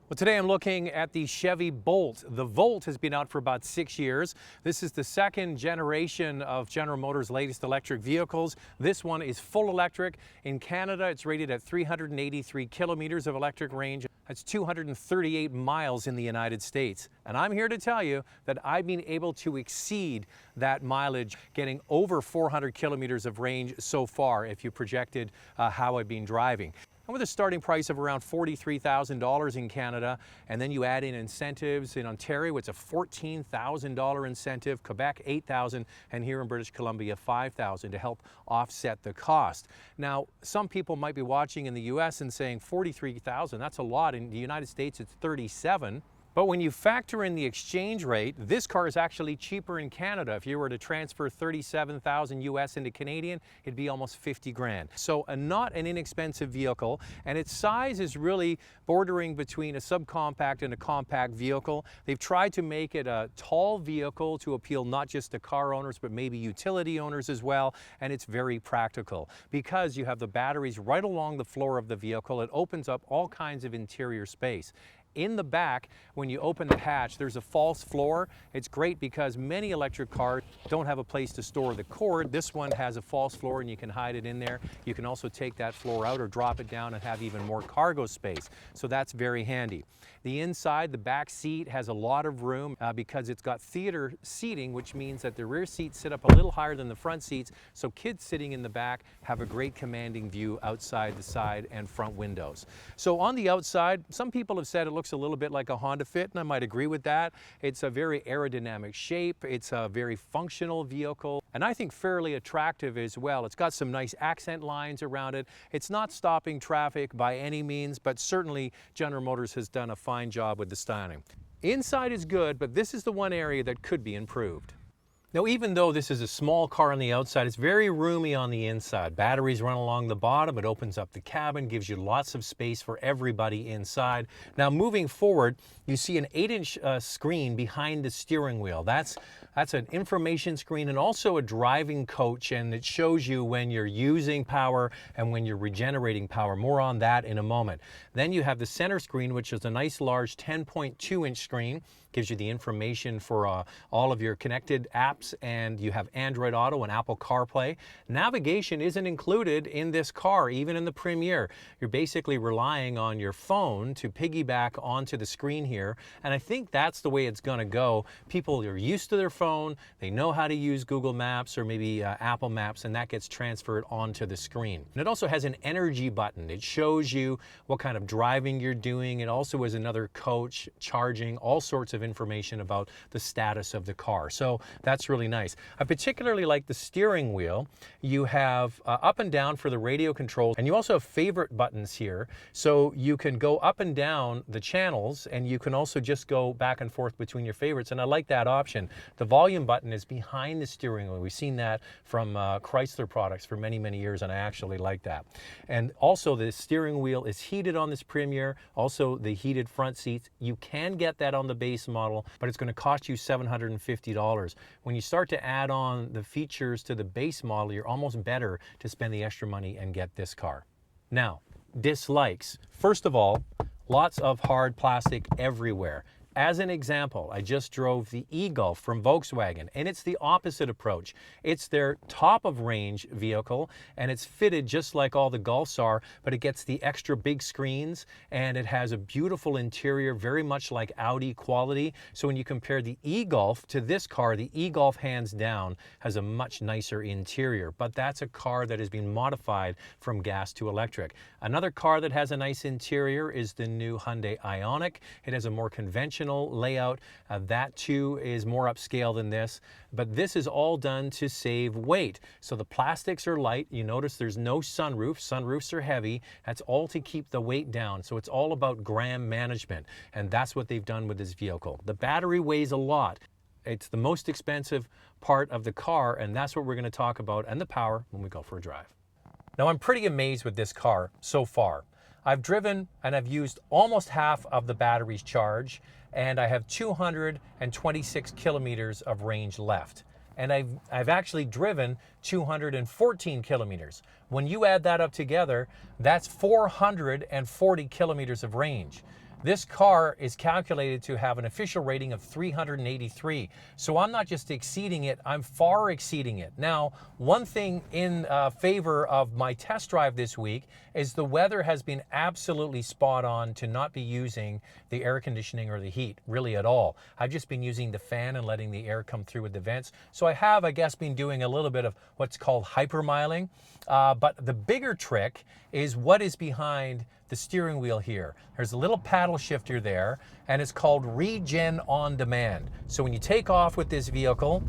Well, today I'm looking at the Chevy Bolt. The Volt has been out for about 6 years. This is the second generation of General Motors' latest electric vehicles. This one is full electric. In Canada, it's rated at 383 kilometers of electric range. That's 238 miles in the United States. And I'm here to tell you that I've been able to exceed that mileage, getting over 400 kilometers of range so far if you projected how I've been driving. And with a starting price of around $43,000 in Canada, and then you add in incentives. In Ontario, it's a $14,000 incentive, Quebec $8,000, and here in British Columbia $5,000 to help offset the cost. Now, some people might be watching in the US and saying $43,000, that's a lot. In the United States, it's $37,000. But when you factor in the exchange rate, this car is actually cheaper in Canada. If you were to transfer 37,000 US into Canadian, it'd be almost 50 grand. So not an inexpensive vehicle, and its size is really bordering between a subcompact and a compact vehicle. They've tried to make it a tall vehicle to appeal not just to car owners, but maybe utility owners as well, and it's very practical because you have the batteries right along the floor of the vehicle. It opens up all kinds of interior space. In the back, when you open the hatch, there's a false floor. It's great because many electric cars don't have a place to store the cord. This one has a false floor and you can hide it in there. You can also take that floor out or drop it down and have even more cargo space. So that's very handy. The inside, the back seat has a lot of room because it's got theater seating, which means that the rear seats sit up a little higher than the front seats. So kids sitting in the back have a great commanding view outside the side and front windows. So on the outside, some people have said it looks a little bit like a Honda Fit, and I might agree with that. It's a very aerodynamic shape. It's a very functional vehicle, and I think fairly attractive as well. It's got some nice accent lines around it. It's not stopping traffic by any means, but certainly General Motors has done a fine job with the styling. Inside is good, but this is the one area that could be improved. Now, even though this is a small car on the outside, it's very roomy on the inside. Batteries run along the bottom. It opens up the cabin, gives you lots of space for everybody inside. Now, moving forward, you see an 8-inch screen behind the steering wheel. That's an information screen and also a driving coach, and it shows you when you're using power and when you're regenerating power. More on that in a moment. Then you have the center screen, which is a nice large 10.2-inch screen. Gives you the information for all of your connected apps, and you have Android Auto and Apple CarPlay. Navigation isn't included in this car, even in the Premier. You're basically relying on your phone to piggyback onto the screen here, and I think that's the way it's going to go. People are used to their phone, they know how to use Google Maps or maybe Apple Maps, and that gets transferred onto the screen. And it also has an energy button. It shows you what kind of driving you're doing. It also is another coach, charging, all sorts of information about the status of the car. So that's really nice. I particularly like the steering wheel. You have up and down for the radio controls, and you also have favorite buttons here. So you can go up and down the channels, and you can also just go back and forth between your favorites, and I like that option. The volume button is behind the steering wheel. We've seen that from Chrysler products for many, many years, and I actually like that. And also the steering wheel is heated on this Premier, also the heated front seats. You can get that on the base model, but it's going to cost you $750. When you start to add on the features to the base model, you're almost better to spend the extra money and get this car. Now, dislikes. First of all, lots of hard plastic everywhere. As an example, I just drove the e-Golf from Volkswagen, and it's the opposite approach. It's their top of range vehicle, and it's fitted just like all the Golfs are, but it gets the extra big screens, and it has a beautiful interior, very much like Audi quality. So when you compare the e-Golf to this car, the e-Golf hands down has a much nicer interior, but that's a car that has been modified from gas to electric. Another car that has a nice interior is the new Hyundai Ioniq. It has a more conventional layout. That too is more upscale than this, but this is all done to save weight. So the plastics are light. You notice there's no sunroof. Sunroofs are heavy. That's all to keep the weight down. So it's all about gram management, and that's what they've done with this vehicle. The battery weighs a lot. It's the most expensive part of the car, and that's what we're going to talk about, and the power when we go for a drive. Now, I'm pretty amazed with this car so far. I've driven and I've used almost half of the battery's charge, and I have 226 kilometers of range left. And I've actually driven 214 kilometers. When you add that up together, that's 440 kilometers of range. This car is calculated to have an official rating of 383. So I'm not just exceeding it, I'm far exceeding it. Now, one thing in favor of my test drive this week is the weather has been absolutely spot on to not be using the air conditioning or the heat really at all. I've just been using the fan and letting the air come through with the vents. So I have, I guess, been doing a little bit of what's called hypermiling. But the bigger trick is what is behind the steering wheel here. There's a little paddle shifter there, and it's called Regen on Demand. So when you take off with this vehicle,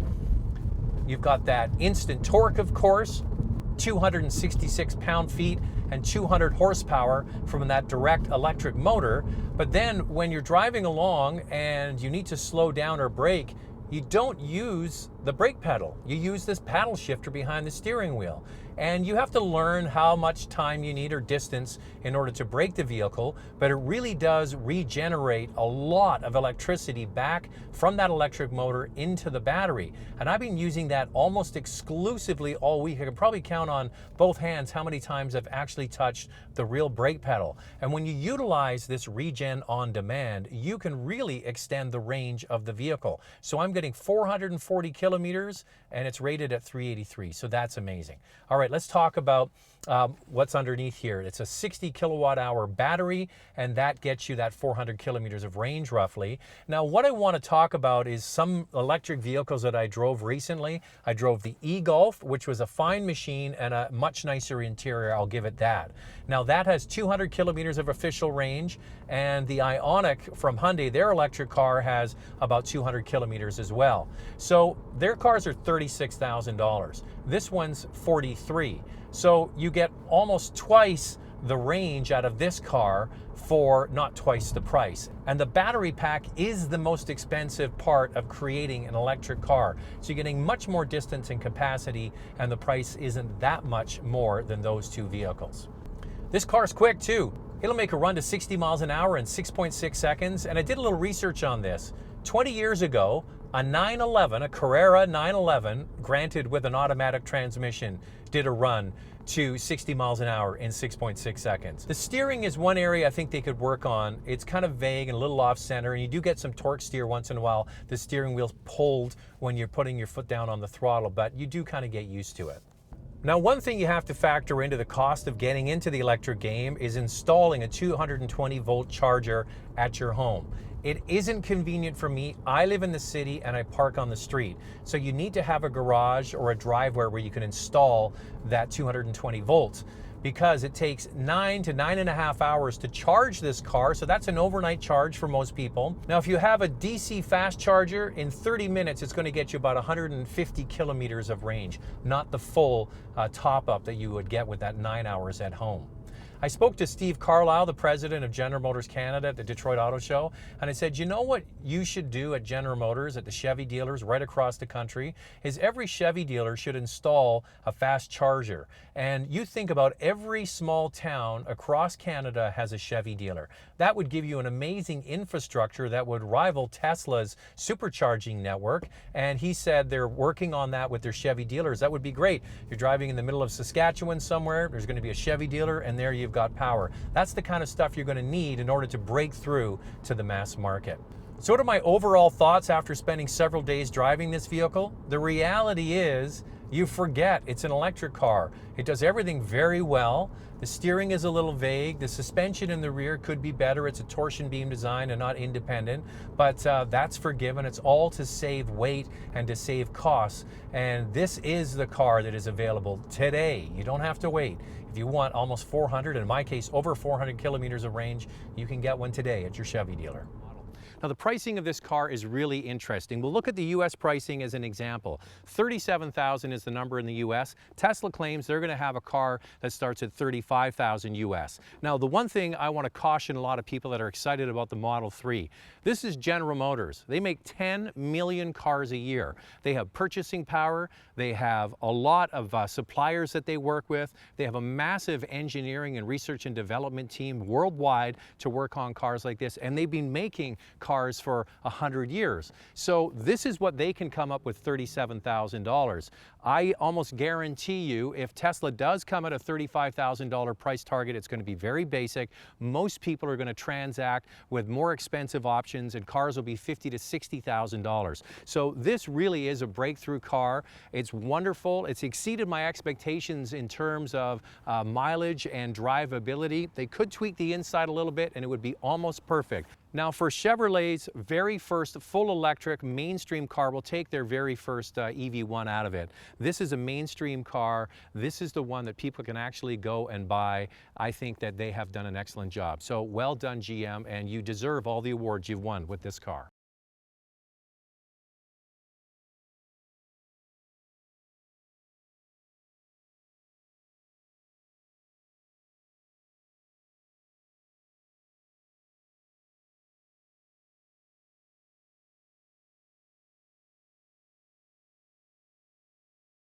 you've got that instant torque, of course, 266 pound-feet and 200 horsepower from that direct electric motor. But then when you're driving along and you need to slow down or brake, you don't use the brake pedal. You use this paddle shifter behind the steering wheel. And you have to learn how much time you need or distance in order to brake the vehicle, but it really does regenerate a lot of electricity back from that electric motor into the battery. And I've been using that almost exclusively all week. I could probably count on both hands how many times I've actually touched the real brake pedal. And when you utilize this Regen on Demand, you can really extend the range of the vehicle. So I'm getting 440 kilometers and it's rated at 383. So that's amazing. All right, let's talk about what's underneath here. It's a 60 kilowatt hour battery, and that gets you that 400 kilometers of range roughly. Now, what I want to talk about is some electric vehicles that I drove recently. I drove the e-Golf, which was a fine machine and a much nicer interior, I'll give it that. Now, that has 200 kilometers of official range, and the Ioniq from Hyundai, their electric car, has about 200 kilometers as well. So their cars are $36,000. This one's $43,000. So you get almost twice the range out of this car for not twice the price. And the battery pack is the most expensive part of creating an electric car. So you're getting much more distance and capacity, and the price isn't that much more than those two vehicles. This car's quick too. It'll make a run to 60 miles an hour in 6.6 seconds. And I did a little research on this. 20 years ago, a 911, a Carrera 911, granted with an automatic transmission, did a run to 60 miles an hour in 6.6 seconds. The steering is one area I think they could work on. It's kind of vague and a little off center, and you do get some torque steer once in a while. The steering wheel's pulled when you're putting your foot down on the throttle, but you do kind of get used to it. Now, one thing you have to factor into the cost of getting into the electric game is installing a 220 volt charger at your home. It isn't convenient for me. I live in the city and I park on the street. So you need to have a garage or a driveway where you can install that 220 volts, because it takes 9 to 9.5 hours to charge this car. So that's an overnight charge for most people. Now, if you have a DC fast charger, in 30 minutes, it's going to get you about 150 kilometers of range, not the full top up that you would get with that 9 hours at home. I spoke to Steve Carlisle, the president of General Motors Canada at the Detroit Auto Show, and I said, you know what you should do at General Motors, at the Chevy dealers right across the country, is every Chevy dealer should install a fast charger. And you think about every small town across Canada has a Chevy dealer. That would give you an amazing infrastructure that would rival Tesla's supercharging network. And he said they're working on that with their Chevy dealers. That would be great. You're driving in the middle of Saskatchewan somewhere, there's going to be a Chevy dealer, and there you've got power. That's the kind of stuff you're going to need in order to break through to the mass market. So what are my overall thoughts after spending several days driving this vehicle? The reality is, you forget it's an electric car. It does everything very well. The steering is a little vague. The suspension in the rear could be better. It's a torsion beam design and not independent, but that's forgiven. It's all to save weight and to save costs. And this is the car that is available today. You don't have to wait. If you want almost 400, in my case, over 400 kilometers of range, you can get one today at your Chevy dealer. Now, the pricing of this car is really interesting. We'll look at the U.S. pricing as an example. $37,000 is the number in the U.S. Tesla claims they're going to have a car that starts at $35,000 U.S. Now, the one thing I want to caution a lot of people that are excited about the Model 3, this is General Motors. They make 10 million cars a year. They have purchasing power. They have a lot of suppliers that they work with. They have a massive engineering and research and development team worldwide to work on cars like this. And they've been making cars for 100 years. So this is what they can come up with, $37,000. I almost guarantee you if Tesla does come at a $35,000 price target, it's going to be very basic. Most people are going to transact with more expensive options, and cars will be $50,000 to $60,000. So this really is a breakthrough car. It's wonderful. It's exceeded my expectations in terms of mileage and drivability. They could tweak the inside a little bit and it would be almost perfect. Now, for Chevrolet's very first full electric mainstream car, we'll take their very first EV1 out of it. This is a mainstream car. This is the one that people can actually go and buy. I think that they have done an excellent job. So well done, GM, and you deserve all the awards you've won with this car.